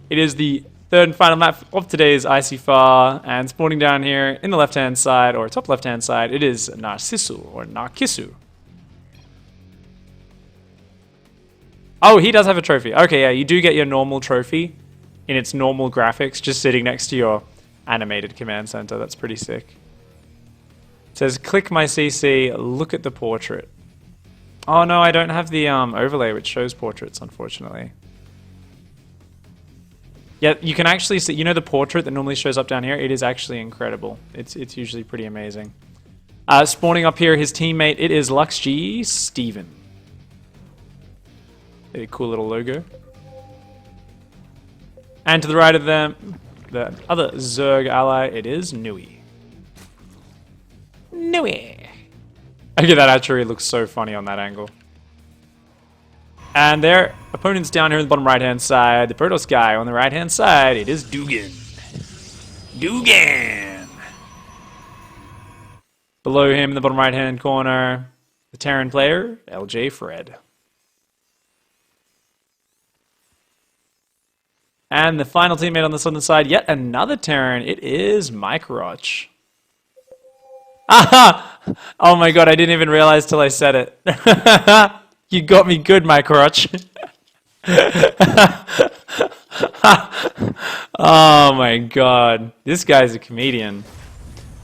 It is the third and final map of today's ICYFAR, and spawning down here in the left-hand side, or top left-hand side, it is Narcissu, or Narcissu. Oh, he does have a trophy. Okay, yeah, you do get your normal trophy in its normal graphics, just sitting next to your animated command center. That's pretty sick. It says, click my CC, look at the portrait. Oh no, I don't have the overlay which shows portraits, unfortunately. Yeah, you can actually see, you know the portrait that normally shows up down here? It is actually incredible. It's usually pretty amazing. Spawning up here, his teammate, it is LuxG Steven. A cool little logo. And to the right of them, the other Zerg ally, it is Nui. Nui! Okay, that actually looks so funny on that angle. And their opponents down here in the bottom right-hand side, the Protoss guy on the right-hand side, it is Dugan. Dugan! Below him in the bottom right-hand corner, the Terran player, LJ Fred. And the final teammate on the southern side, yet another Terran, it is Mike Roch. Aha! Oh my god, I didn't even realize till I said it. You got me good, Mike Roch. Oh my god. This guy's a comedian.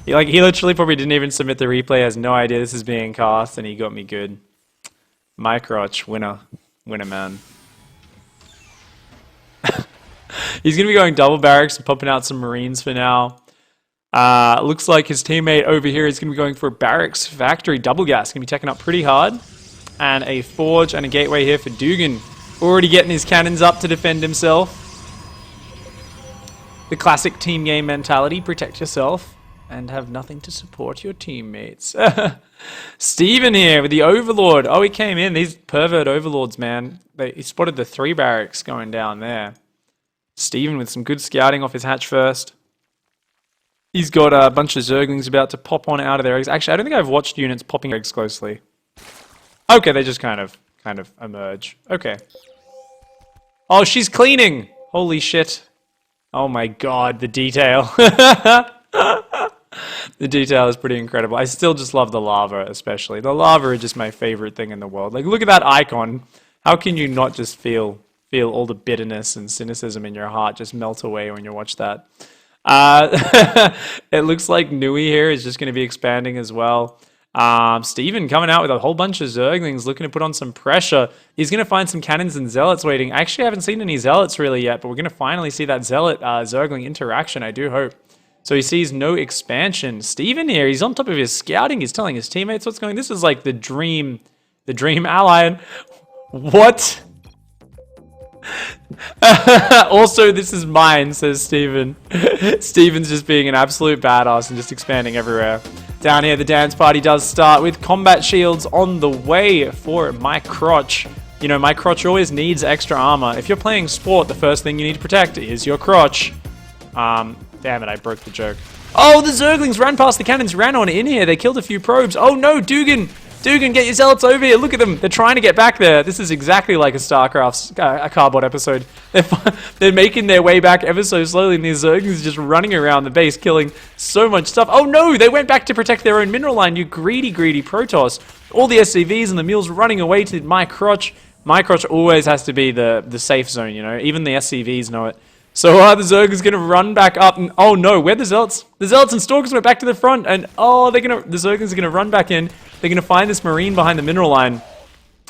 He literally probably didn't even submit the replay, has no idea this is being cast, and he got me good. Mike Roch, winner. Winner, man. He's going to be going double barracks and popping out some Marines for now. Looks like his teammate over here is going to be going for a barracks factory double gas. Going to be taking up pretty hard. And a forge and a gateway here for Dugan. Already getting his cannons up to defend himself. The classic team game mentality. Protect yourself and have nothing to support your teammates. Steven here with the Overlord. Oh, he came in. These pervert Overlords, man. He spotted the 3 barracks going down there. Steven with some good scouting off his hatch first. He's got a bunch of Zerglings about to pop on out of their eggs. Actually, I don't think I've watched units popping eggs closely. Okay, they just kind of emerge. Okay. Oh, she's cleaning! Holy shit. Oh my god, the detail. The detail is pretty incredible. I still just love the lava, especially. The lava is just my favorite thing in the world. Like, look at that icon. How can you not just feel all the bitterness and cynicism in your heart just melt away when you watch that? It looks like Nui here is just going to be expanding as well. Steven coming out with a whole bunch of Zerglings looking to put on some pressure. He's going to find some cannons and zealots waiting. I actually haven't seen any zealots really yet, but we're going to finally see that zealot Zergling interaction, I do hope. So he sees no expansion. Steven here, he's on top of his scouting. He's telling his teammates what's going on. This is like the dream ally. And what? Also, this is mine, says Steven. Steven's just being an absolute badass and just expanding everywhere. Down here, the dance party does start with combat shields on the way for Mike Roch. You know, Mike Roch always needs extra armor. If you're playing sport, the first thing you need to protect is your crotch. Damn it, I broke the joke. Oh, the Zerglings ran past the cannons, ran on in here. They killed a few probes. Oh no, Dugan! Dugan, get your zealots over here. Look at them. They're trying to get back there. This is exactly like a StarCraft a cardboard episode. They're making their way back ever so slowly, and these Zerglings just running around the base, killing so much stuff. Oh no, they went back to protect their own mineral line, you greedy Protoss. All the SCVs and the mules running away to Mike Roch. Mike Roch always has to be the safe zone, you know. Even the SCVs know it. So the Zerg is going to run back up, and oh no, where'd the Zealots? The Zealots and Stalkers went back to the front, and oh, the Zerglings are going to run back in. They're going to find this Marine behind the mineral line,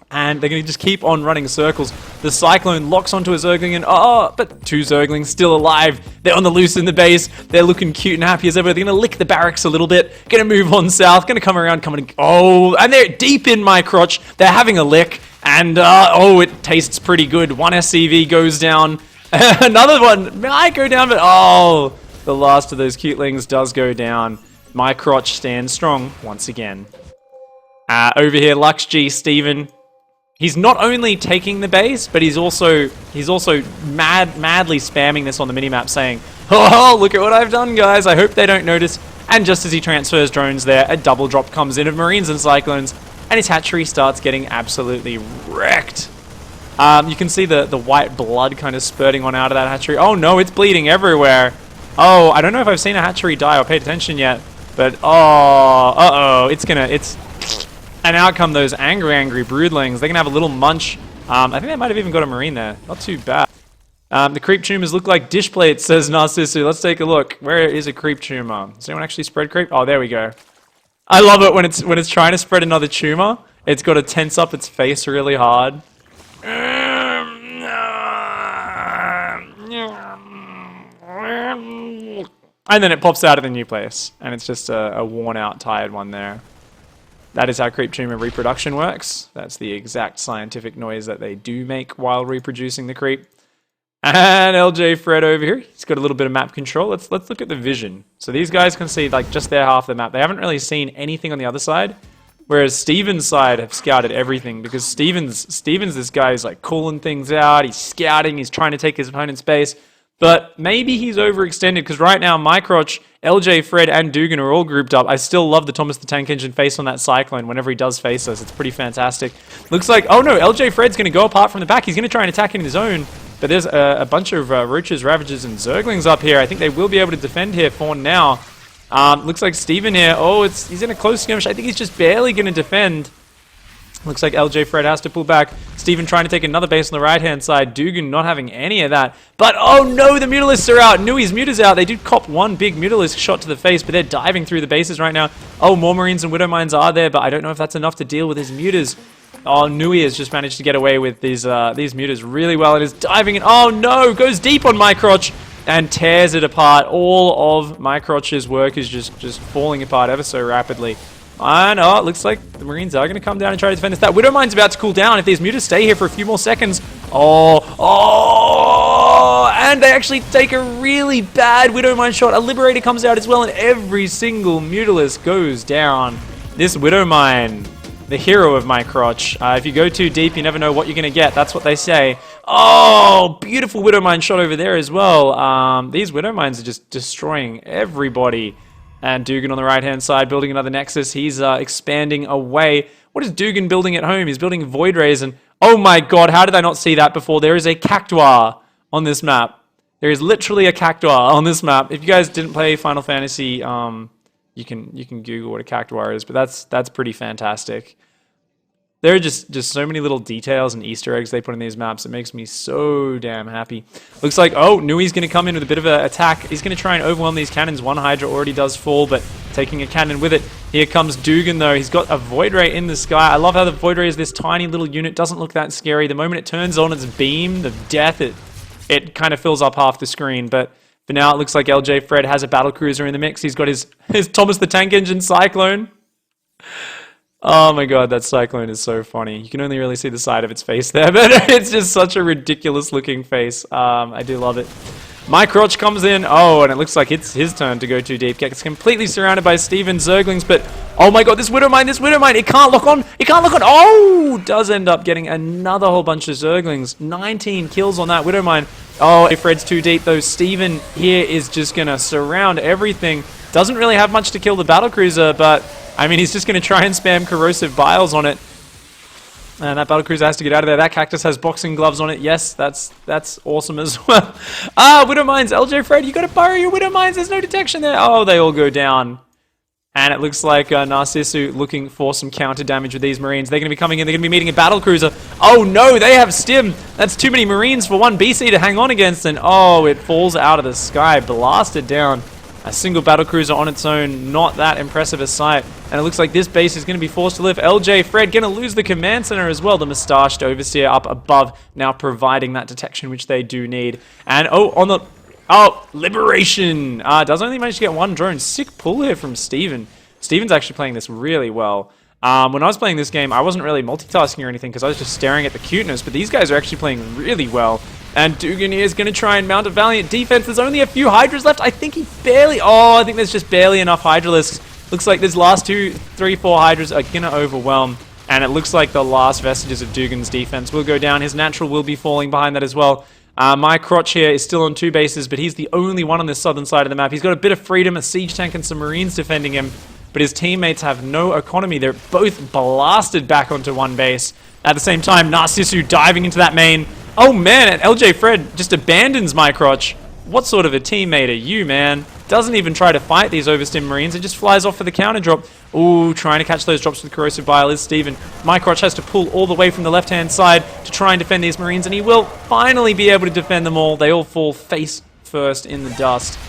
and they're going to just keep on running circles. The Cyclone locks onto a Zergling, and but 2 Zerglings still alive. They're on the loose in the base. They're looking cute and happy as ever. They're going to lick the barracks a little bit. Going to move on south. Going to come around, and they're deep in my crotch. They're having a lick, and it tastes pretty good. 1 SCV goes down. Another one might go down, but the last of those cutelings does go down. My crotch stands strong once again. Over here, LuxG Steven. He's not only taking the base, but he's also madly spamming this on the minimap, saying, "Oh, look at what I've done, guys! I hope they don't notice." And just as he transfers drones there, a double drop comes in of Marines and Cyclones, and his hatchery starts getting absolutely wrecked. You can see the white blood kind of spurting on out of that hatchery. Oh no, it's bleeding everywhere. Oh, I don't know if I've seen a hatchery die or paid attention yet, but oh, it's and out come those angry broodlings. They're gonna have a little munch. I think they might have even got a marine there. Not too bad. The creep tumors look like dish plates, says Narcissu. Let's take a look. Where is a creep tumor? Does anyone actually spread creep? Oh, there we go. I love it when it's trying to spread another tumor. It's got to tense up its face really hard. And then it pops out of the new place. And it's just a worn out, tired one there. That is how creep tumor reproduction works. That's the exact scientific noise that they do make while reproducing the creep. And LJ Fred over here, he's got a little bit of map control. Let's look at the vision. So these guys can see like just their half of the map. They haven't really seen anything on the other side. Whereas Steven's side have scouted everything because Steven's this guy is like calling things out. He's scouting. He's trying to take his opponent's base. But maybe he's overextended because right now Mycroch, LJ, Fred, and Dugan are all grouped up. I still love the Thomas the Tank Engine face on that Cyclone whenever he does face us. It's pretty fantastic. Looks like, oh no, LJ Fred's going to go apart from the back. He's going to try and attack in his own. But there's a bunch of Roaches, Ravagers, and Zerglings up here. I think they will be able to defend here for now. Looks like Steven here. Oh, he's in a close skirmish. I think he's just barely going to defend. Looks like LJ Fred has to pull back. Steven trying to take another base on the right-hand side. Dugan not having any of that. But, oh no, the Mutalisks are out. Nui's Muta's out. They did cop one big Mutalisk shot to the face, but they're diving through the bases right now. Oh, more Marines and Widow Mines are there, but I don't know if that's enough to deal with his Mutas. Oh, Nui has just managed to get away with these Mutas really well and is diving in. Oh no, goes deep on Mycroch and tears it apart. All of Mycroch's work is just falling apart ever so rapidly. And oh, it looks like the Marines are going to come down and try to defend this. That Widow Mine's about to cool down if these Mutas stay here for a few more seconds. Oh, and they actually take a really bad Widow Mine shot. A Liberator comes out as well, and every single Mutalisk goes down. This Widow Mine, the hero of Mycroch. If you go too deep, you never know what you're going to get. That's what they say. Oh, beautiful Widow Mine shot over there as well. These Widow Mines are just destroying everybody. And Dugan on the right-hand side building another Nexus. He's expanding away. What is Dugan building at home? He's building Void Rays. And oh my god, how did I not see that before? There is a Cactuar on this map. There is literally a Cactuar on this map. If you guys didn't play Final Fantasy, you can Google what a Cactuar is, but that's pretty fantastic. There are just so many little details and Easter eggs they put in these maps. It makes me so damn happy. Looks like, oh, Nui's going to come in with a bit of an attack. He's going to try and overwhelm these cannons. One Hydra already does fall, but taking a cannon with it. Here comes Dugan, though. He's got a Void Ray in the sky. I love how the Void Ray is this tiny little unit. Doesn't look that scary. The moment it turns on its beam of death, it kind of fills up half the screen. But for now, it looks like LJ Fred has a battlecruiser in the mix. He's got his Thomas the Tank Engine Cyclone. Oh my god, that Cyclone is so funny. You can only really see the side of its face there, but it's just such a ridiculous looking face. I do love it. Mycroch comes in. Oh, and it looks like it's his turn to go too deep. Gets completely surrounded by Steven Zerglings, but oh my god, this Widow Mine, it can't lock on. It can't lock on. Oh, does end up getting another whole bunch of Zerglings. 19 kills on that Widow Mine. Oh, if Fred's too deep though, Steven here is just going to surround everything. Doesn't really have much to kill the battlecruiser, but I mean, he's just going to try and spam corrosive biles on it. And that battlecruiser has to get out of there. That cactus has boxing gloves on it. Yes, that's awesome as well. Widow Mines. LJ Fred, you got to borrow your Widow Mines. There's no detection there. Oh, they all go down. And it looks like Narcissu looking for some counter damage with these Marines. They're going to be coming in. They're going to be meeting a battlecruiser. Oh no, they have Stim. That's too many Marines for one BC to hang on against. And oh, it falls out of the sky, blasted down. A single battlecruiser on its own, not that impressive a sight. And it looks like this base is going to be forced to live. LJ Fred going to lose the command center as well. The mustached overseer up above, now providing that detection which they do need. And Liberation! Does only manage to get one drone. Sick pull here from Steven. Steven's actually playing this really well. When I was playing this game, I wasn't really multitasking or anything because I was just staring at the cuteness, but these guys are actually playing really well. And Dugan is going to try and mount a valiant defense. There's only a few Hydras left. I think I think there's just barely enough Hydralisks. Looks like these last 2, 3, 4 Hydras are going to overwhelm. And it looks like the last vestiges of Dugan's defense will go down. His natural will be falling behind that as well. Mycroch here is still on 2 bases, but he's the only one on this southern side of the map. He's got a bit of freedom, a siege tank and some Marines defending him. But his teammates have no economy. They're both blasted back onto 1 base. At the same time, Narcissu diving into that main. Oh man, and LJ Fred just abandons Mycroch. What sort of a teammate are you, man? Doesn't even try to fight these overstim Marines. It just flies off for the counter drop. Ooh, trying to catch those drops with Corrosive Bile is Steven. Mycroch has to pull all the way from the left-hand side to try and defend these Marines, and he will finally be able to defend them all. They all fall face first in the dust.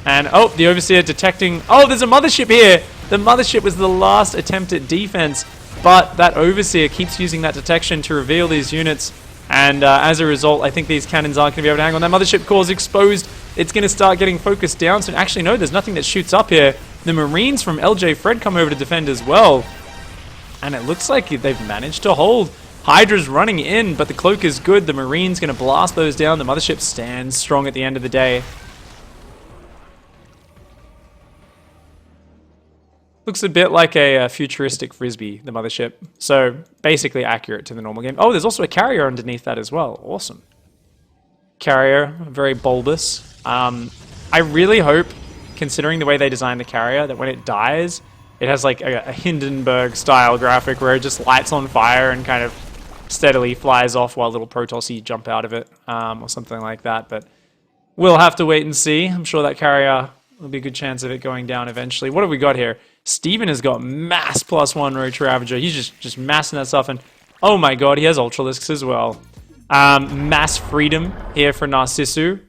And, oh, the Overseer detecting... Oh, there's a Mothership here! The Mothership was the last attempt at defense, but that Overseer keeps using that detection to reveal these units. And as a result, I think these cannons aren't going to be able to hang on. That Mothership core is exposed. It's going to start getting focused down. So actually, no, there's nothing that shoots up here. The Marines from LJ Fred come over to defend as well. And it looks like they've managed to hold. Hydra's running in, but the cloak is good. The Marine's going to blast those down. The Mothership stands strong at the end of the day. Looks a bit like a futuristic Frisbee, the Mothership. So basically accurate to the normal game. Oh, there's also a carrier underneath that as well. Awesome. Carrier, very bulbous. I really hope, considering the way they designed the carrier, that when it dies, it has like a Hindenburg-style graphic where it just lights on fire and kind of steadily flies off while little Protossi jump out of it, or something like that. But we'll have to wait and see. I'm sure that carrier will be a good chance of it going down eventually. What have we got here? Steven has got mass +1 Roach Ravager. He's just massing that stuff, and oh my god, he has Ultralisks as well. Mass Freedom here for Narcissu,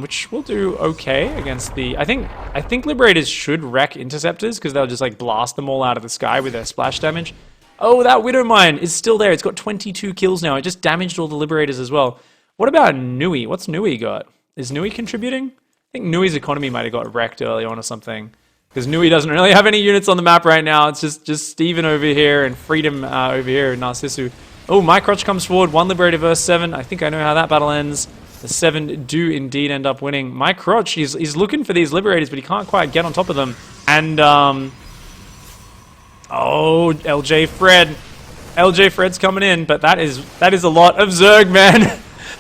which will do okay against the... I think Liberators should wreck Interceptors, because they'll just like blast them all out of the sky with their splash damage. Oh, that Widow Mine is still there. It's got 22 kills now. It just damaged all the Liberators as well. What about Nui? What's Nui got? Is Nui contributing? I think Nui's economy might have got wrecked early on or something. Because Nui doesn't really have any units on the map right now. It's just Steven over here and Freedom over here, Narcissu. Oh, Mycroch comes forward. 1 Liberator versus 7. I think I know how that battle ends. The 7 do indeed end up winning. Mycroch, he's looking for these Liberators, but he can't quite get on top of them. And, oh, LJ Fred. LJ Fred's coming in, but that is a lot of Zerg, man.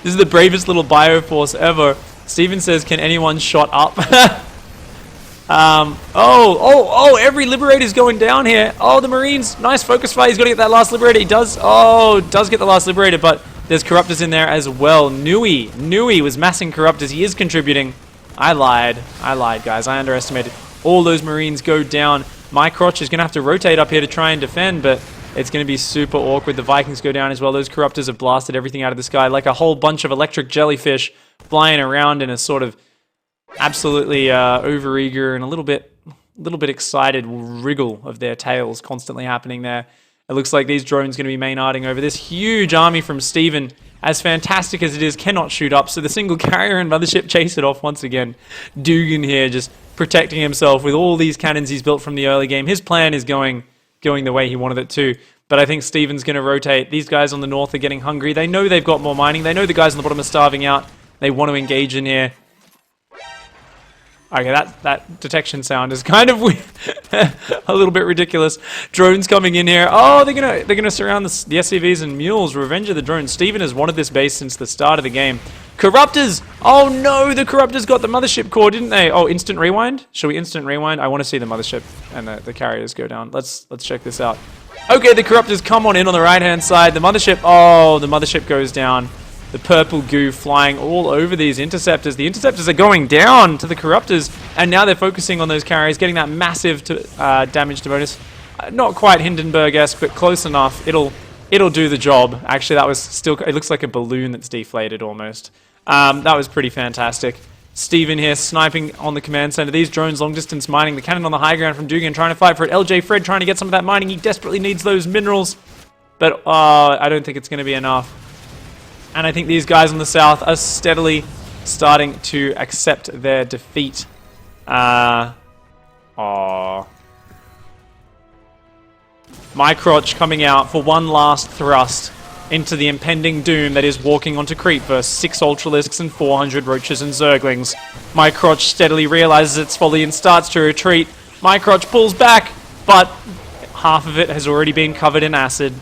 This is the bravest little Bioforce ever. Steven says, can anyone shot up? Every Liberator's going down here. Oh, the Marines, nice focus fire. He's got to get that last Liberator. He does get the last Liberator, but there's Corruptors in there as well. Nui was massing Corruptors. He is contributing. I lied, guys. I underestimated. All those Marines go down. Mycroch is going to have to rotate up here to try and defend, but it's going to be super awkward. The Vikings go down as well. Those Corruptors have blasted everything out of the sky, like a whole bunch of electric jellyfish flying around in a sort of absolutely overeager and a little bit excited wriggle of their tails constantly happening there. It looks like these drones going to be main-arding over this huge army from Steven. As fantastic as it is, cannot shoot up, so the single carrier and Mothership chase it off once again. Dugan here just protecting himself with all these cannons he's built from the early game. His plan is going the way he wanted it to, but I think Steven's going to rotate. These guys on the north are getting hungry. They know they've got more mining. They know the guys on the bottom are starving out. They want to engage in here. Okay, that detection sound is kind of weird. A little bit ridiculous. Drones coming in here. Oh, they're gonna surround the SCVs and mules. Revenge of the Drones. Steven has wanted this base since the start of the game. Corruptors! Oh no, the Corruptors got the Mothership core, didn't they? Oh, instant rewind? Shall we instant rewind? I want to see the Mothership and the carriers go down. Let's check this out. Okay, the Corruptors come on in on the right-hand side. The Mothership, oh, the Mothership goes down. The purple goo flying all over these Interceptors. The Interceptors are going down to the Corruptors, and now they're focusing on those carriers, getting that massive damage to bonus. Not quite Hindenburg-esque, but close enough. It'll do the job. Actually, that was still... It looks like a balloon that's deflated almost. That was pretty fantastic. Steven here sniping on the command center. These drones long distance mining. The cannon on the high ground from Dugan trying to fight for it. LJ Fred trying to get some of that mining. He desperately needs those minerals, but I don't think it's going to be enough. And I think these guys on the south are steadily starting to accept their defeat. Mycroch coming out for one last thrust into the impending doom that is walking onto creep versus 6 Ultralisks and 400 Roaches and Zerglings. Mycroch steadily realizes its folly and starts to retreat. Mycroch pulls back, but half of it has already been covered in acid.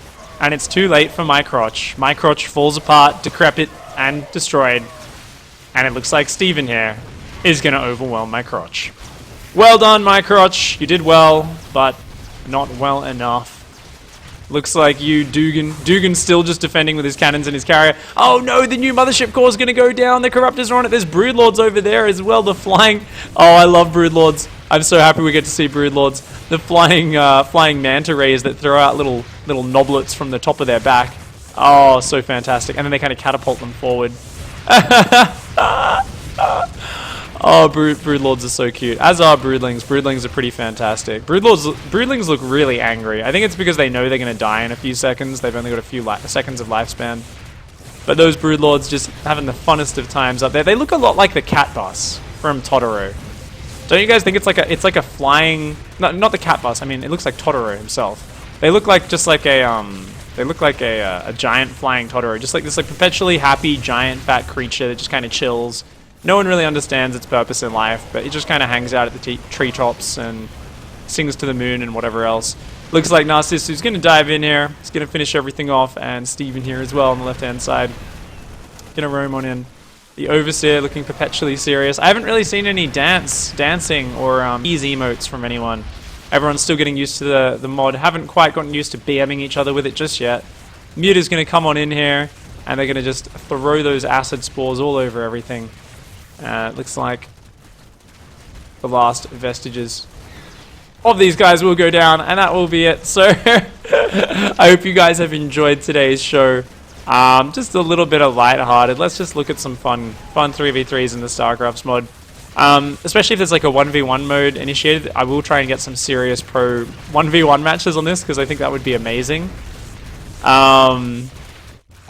And it's too late for Mycroch. Mycroch falls apart, decrepit, and destroyed. And it looks like Steven here is going to overwhelm Mycroch. Well done, Mycroch. You did well, but not well enough. Looks like you, Dugan. Dugan's still just defending with his cannons and his carrier. Oh no, the new mothership core is going to go down. The Corruptors are on it. There's Broodlords over there as well. The flying... Oh, I love Broodlords. I'm so happy we get to see Broodlords. The flying manta rays that throw out little noblets from the top of their back. Oh, so fantastic. And then they kind of catapult them forward. Oh, Broodlords are so cute. As are Broodlings. Broodlings are pretty fantastic. Broodlings look really angry. I think it's because they know they're going to die in a few seconds. They've only got a few seconds of lifespan. But those Broodlords just having the funnest of times up there. They look a lot like the cat bus from Totoro. Don't you guys think it's like a flying... No, not the cat bus. I mean, it looks like Totoro himself. They look like just like a They look like a giant flying Totoro. Just like this perpetually happy giant fat creature that just kind of chills. No one really understands its purpose in life, but it just kind of hangs out at the treetops and sings to the moon and whatever else. Looks like Lastest is going to dive in here. He's going to finish everything off, and Steven here as well on the left-hand side. Going to roam on in. The Overseer looking perpetually serious. I haven't really seen any dancing or ease emotes from anyone. Everyone's still getting used to the mod. Haven't quite gotten used to BMing each other with it just yet. Muta's going to come on in here, and they're going to just throw those acid spores all over everything. It looks like the last vestiges of these guys will go down, and that will be it. So I hope you guys have enjoyed today's show. Just a little bit of lighthearted. Let's just look at some fun 3v3s in the StarCrafts mod. Especially if there's like a 1v1 mode initiated, I will try and get some serious pro 1v1 matches on this, because I think that would be amazing.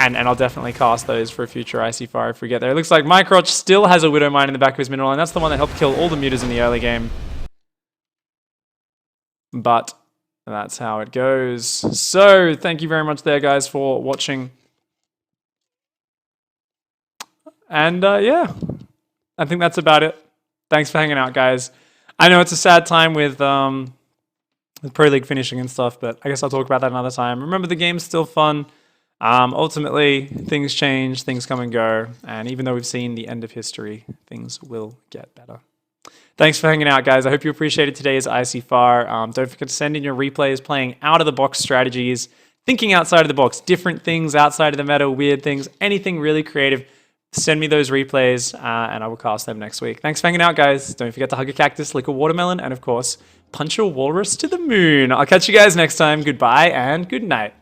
And I'll definitely cast those for a future ICYFAR if we get there. It looks like Mycroch still has a Widow Mine in the back of his mineral, and that's the one that helped kill all the mutas in the early game. But that's how it goes. So, thank you very much there, guys, for watching. And, yeah, I think that's about it. Thanks for hanging out, guys. I know it's a sad time with Pro League finishing and stuff, but I guess I'll talk about that another time. Remember, the game's still fun. Ultimately, things change, things come and go, and even though we've seen the end of history, things will get better. Thanks for hanging out, guys. I hope you appreciated today's ICYFAR. Don't forget to send in your replays, playing out-of-the-box strategies, thinking outside of the box, different things outside of the meta, weird things, anything really creative. Send me those replays, and I will cast them next week. Thanks for hanging out, guys. Don't forget to hug a cactus, lick a watermelon, and of course, punch a walrus to the moon. I'll catch you guys next time. Goodbye and good night.